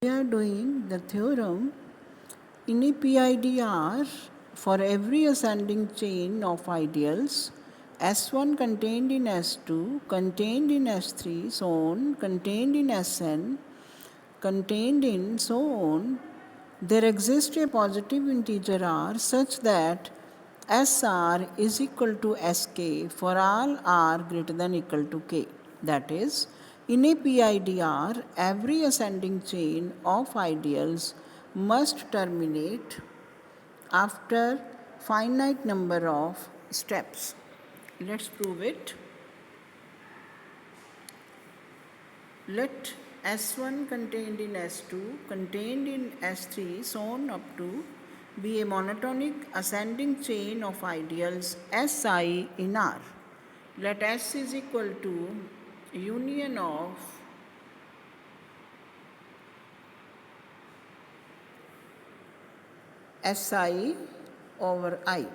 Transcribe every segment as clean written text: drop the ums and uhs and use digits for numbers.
We are doing the theorem in a PIDR for every ascending chain of ideals S1 contained in S2, contained in S3, so on, contained in Sn, contained in so on, there exists a positive integer r such that Sr is equal to Sk for all r greater than equal to k. That is, in a PIDR, every ascending chain of ideals must terminate after finite number of steps. Let's prove it. Let S1 contained in S2, contained in S3, so on up to be a monotonic ascending chain of ideals Si in R. Let S is equal to union of Si over I.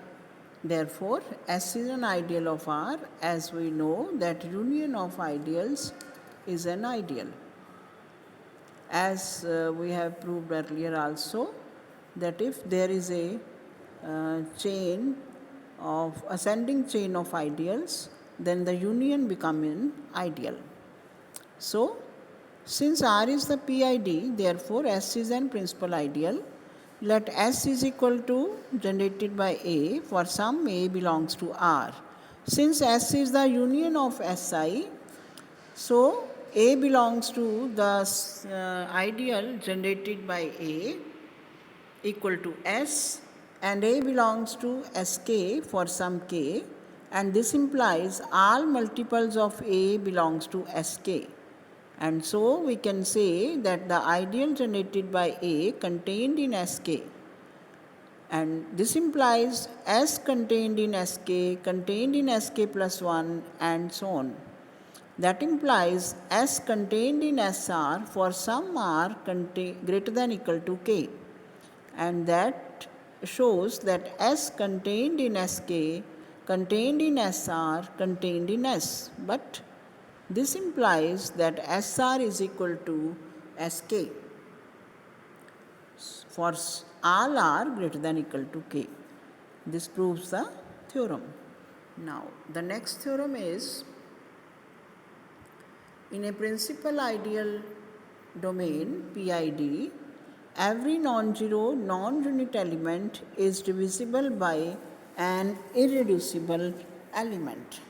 Therefore, S is an ideal of R, as we know that union of ideals is an ideal. As we have proved earlier also, that if there is a chain of ascending chain of ideals, then the union become an ideal. So, since R is the PID, therefore S is an principal ideal. Let S is equal to generated by A for some A belongs to R. Since S is the union of Si, so A belongs to the ideal generated by A equal to S, and A belongs to Sk for some K, and this implies all multiples of A belongs to Sk. And so we can say that the ideal generated by A contained in Sk, and this implies S contained in Sk, contained in Sk plus 1, and so on. That implies S contained in Sr for some R greater than equal to K, and that shows that S contained in Sk, contained in Sr, contained in S. But this implies that Sr is equal to Sk for all r greater than equal to k. This proves the theorem. Now, the next theorem is, in a principal ideal domain PID, every non-zero non-unit element is divisible by an irreducible element.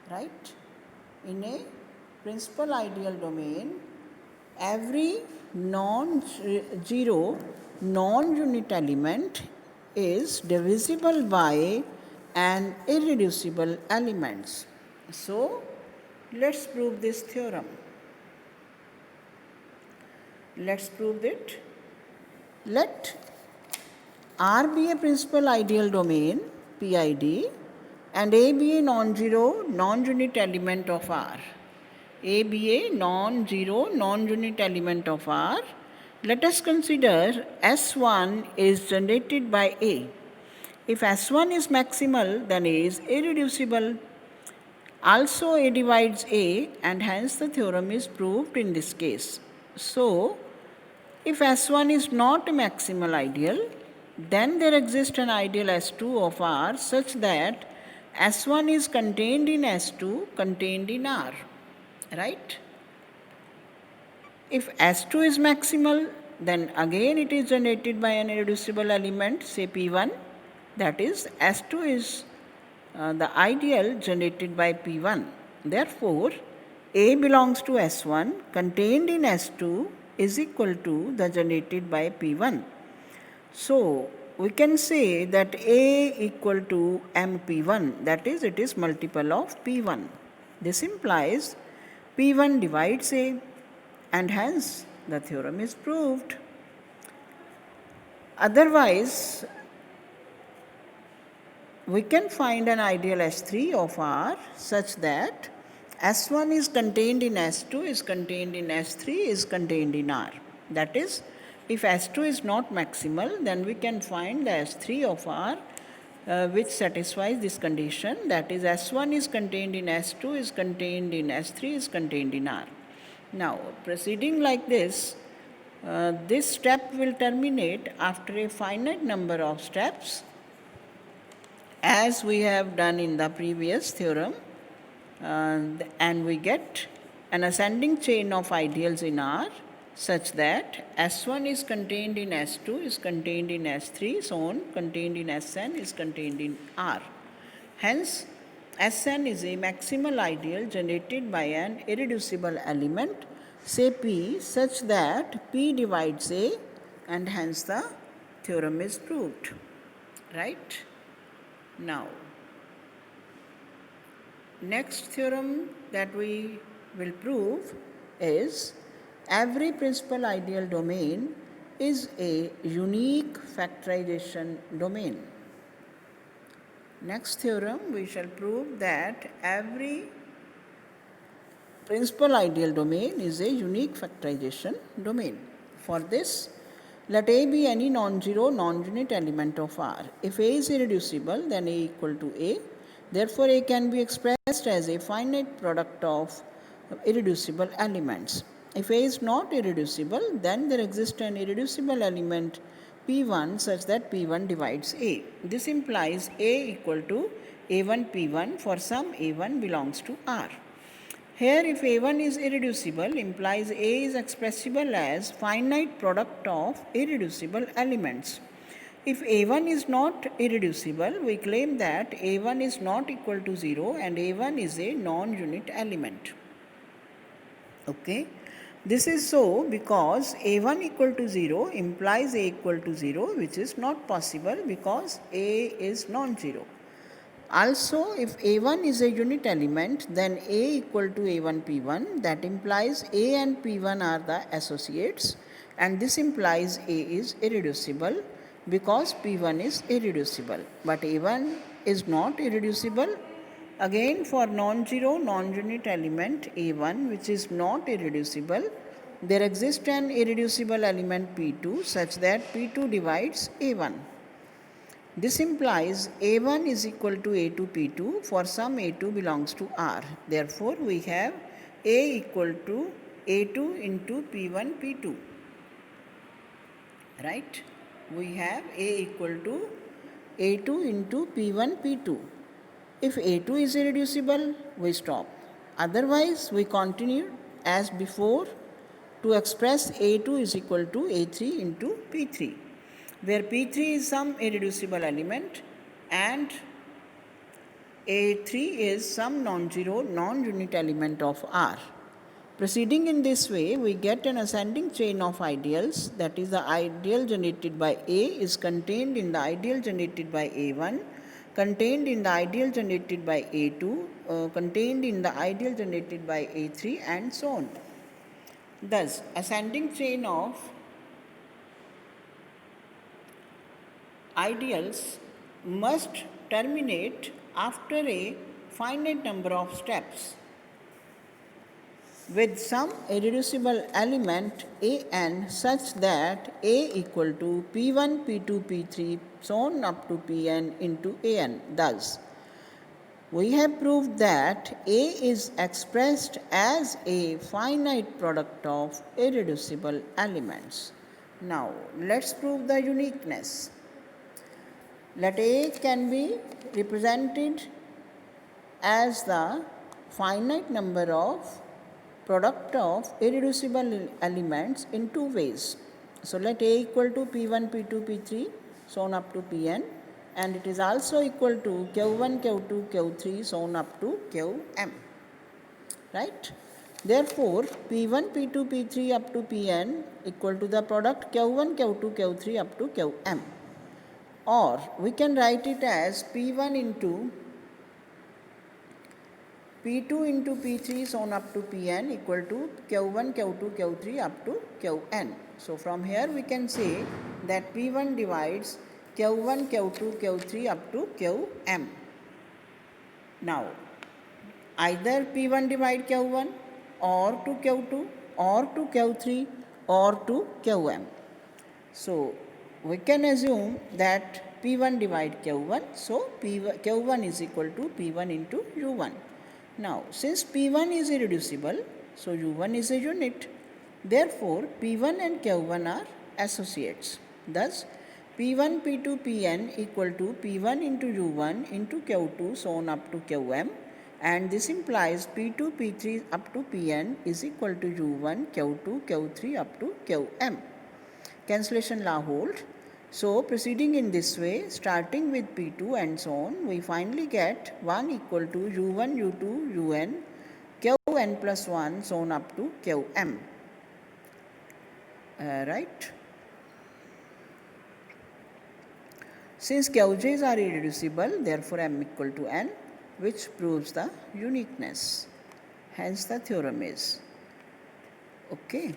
Right? In a principal ideal domain, every non-zero non-unit element is divisible by an irreducible element. So, let's prove this theorem. Let's prove it. Let R be a principal ideal domain PID and A be a non-zero non-unit element of R. A be a non-zero non-unit element of R. Let us consider S1 is generated by A. If S1 is maximal, then A is irreducible. Also, A divides A, and hence the theorem is proved in this case. So, if S1 is not a maximal ideal, then there exists an ideal S2 of R such that S1 is contained in S2, contained in R. Right? If S2 is maximal, then again it is generated by an irreducible element, say P1. That is, S2 is the ideal generated by P1. Therefore, A belongs to S1, contained in S2 is equal to the generated by P1. So, we can say that A equal to MP1, that is, it is multiple of P1. This implies P1 divides A, and hence the theorem is proved. Otherwise, we can find an ideal S3 of R such that S1 is contained in S2, is contained in S3, is contained in R. That is, if S2 is not maximal, then we can find the S3 of R which satisfies this condition, that is, S1 is contained in S2, is contained in S3, is contained in R. Now, proceeding like this, this step will terminate after a finite number of steps, as we have done in the previous theorem, and we get an ascending chain of ideals in R such that S1 is contained in S2, is contained in S3, so on, contained in Sn, is contained in R. Hence, Sn is a maximal ideal generated by an irreducible element, say P, such that P divides A, and hence the theorem is proved. Right? Now, next theorem that we will prove is every principal ideal domain is a unique factorization domain. Next theorem we shall prove that every principal ideal domain is a unique factorization domain. For this, let A be any non-zero non-unit element of R. If A is irreducible, then A equal to A. Therefore, A can be expressed as a finite product of irreducible elements. If A is not irreducible, then there exists an irreducible element P1 such that P1 divides A. This implies A equal to A1 P1 for some A1 belongs to R. Here, if A1 is irreducible, implies A is expressible as finite product of irreducible elements. If A1 is not irreducible, we claim that A1 is not equal to 0 and A1 is a non-unit element. Okay. This is so because A1 equal to 0 implies A equal to 0, which is not possible because A is non-zero. Also, if A1 is a unit element, then A equal to A1 P1, that implies A and P1 are the associates, and this implies A is irreducible because P1 is irreducible, but A1 is not irreducible. Again, for non-zero non-unit element A1 which is not irreducible, there exists an irreducible element P2 such that P2 divides A1. This implies A1 is equal to A2 P2 for some A2 belongs to R. Therefore, we have A equal to A2 into P1 P2. Right? We have A equal to A2 into P1 P2. If A2 is irreducible, we stop. Otherwise, we continue as before to express A2 is equal to A3 into P3, where P3 is some irreducible element and A3 is some non-zero non-unit element of R. Proceeding in this way, we get an ascending chain of ideals, that is, the ideal generated by A is contained in the ideal generated by A1, contained in the ideal generated by A2, contained in the ideal generated by A3, and so on. Thus, ascending chain of ideals must terminate after a finite number of steps with some irreducible element An such that A equal to P1, P2, P3, so on up to Pn into An. Thus, we have proved that A is expressed as a finite product of irreducible elements. Now, let's prove the uniqueness. Let A can be represented as the finite number of product of irreducible elements in two ways. So, let A equal to P1, P2, P3, so on up to Pn, and it is also equal to Q1, Q2, Q3, so on up to Qm. Right? Therefore, P1, P2, P3 up to Pn equal to the product Q1, Q2, Q3 up to Qm. Or we can write it as P1 into P2 into P3 so on up to Pn equal to Q1, Q2, Q3 up to Qn. So from here we can say that P1 divides Q1, Q2, Q3 up to Qm. Now, either P1 divide Q1 or to Q2 or to Q3 or to Qm. So, we can assume that P1 divide Q1, so Q1 is equal to P1 into U1. Now, since P1 is irreducible, so U1 is a unit. Therefore, P1 and Q1 are associates. Thus, P1, P2, Pn equal to P1 into U1 into Q2 so on up to Qm, and this implies P2, P3 up to Pn is equal to U1, Q2, Q3 up to Qm. Cancellation law holds. So, proceeding in this way, starting with P2 and so on, we finally get 1 equal to U1, U2, Un, Qn plus 1 so on up to Qm. Right? Since Qj's are irreducible, therefore M equal to N, which proves the uniqueness. Hence the theorem is. Okay.